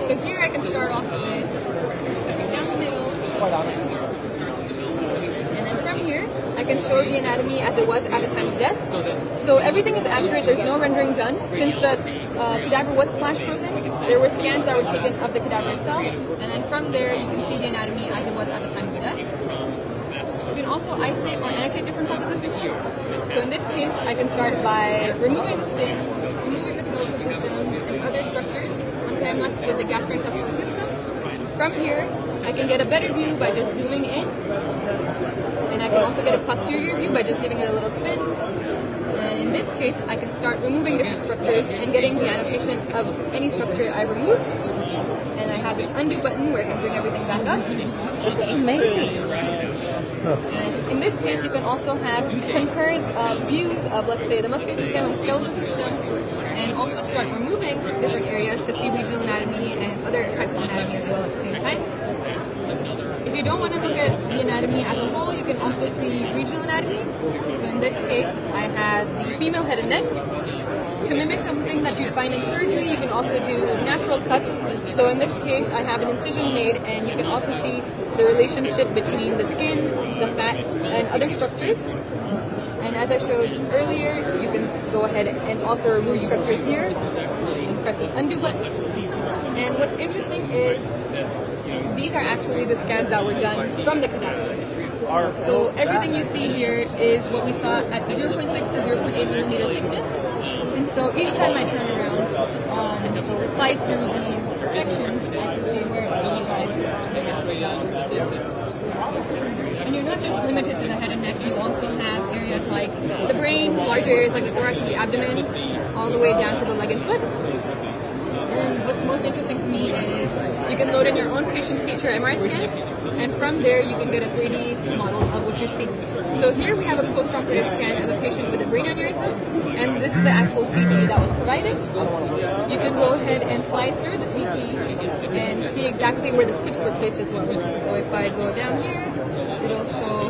So here I can start off with down the middle. And then from here, I can show the anatomy as it was at the time of death. So everything is accurate, there's no rendering done. Since the cadaver was flash frozen, there were scans that were taken of the cadaver itself. And then from there, you can see the anatomy as it was at the time of death. You can also isolate or annotate different parts of the system. So in this case, I can start by removing the skin, removing the skeletal system and other structures until I'm left with the gastrointestinal system. From here, I can get a better view by just zooming in. And I can also get a posterior view by just giving it a little spin. And in this case, I can start removing different structures and getting the annotation of any structure I remove. And I have this undo button where I can bring everything back up. This is amazing. And in this case, you can also have concurrent views of, let's say, the muscular system and skeletal system, and also start removing different areas to see regional anatomy and other types of anatomy as well at the same time. If you don't want to look at the anatomy as a whole, you can also see regional anatomy. So in this case, I have the female head and neck. To mimic something that you'd find in surgery, you can also do natural cuts. So in this case, I have an incision made, and you can also see the relationship between the skin, the fat, and other structures. And as I showed earlier, you can go ahead and also remove structures here and press this undo button. And what's interesting is these are actually the scans that were done from the cadaver. So everything you see here is what we saw at 0.6 to 0.8 millimeter thickness. And so each time I turn around, slide through the sections, I can see where the and you're not just limited to the head and neck, you also have areas like the brain, large areas like the thorax and the abdomen, all the way down to the leg and foot. And what's most interesting to me is you can load in your own patient CT or MRI scans, and from there you can get a 3D model of what you're seeing. So here we have a post-operative scan of a patient with a brain aneurysm, and this is the actual CT that was provided. You can go ahead and slide through the CT and see exactly where the clips were placed as well. So if I go down here, it'll show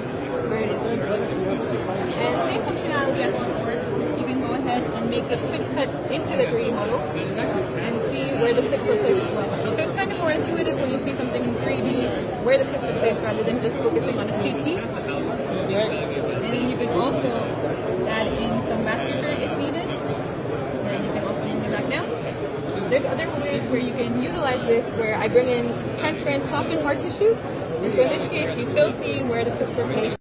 where it is here. And same functionality as before. You can go ahead and make a quick cut into the 3D model and see where the clips were placed as well. So it's kind of more intuitive when you see something in 3D, where the clips were placed rather than just focusing on a CT. And you can also add in some vasculature if needed. And you can also move it back down. There's other ways where you can utilize this, where I bring in transparent soft and hard tissue. And so in this case, you still see where the clips were placed.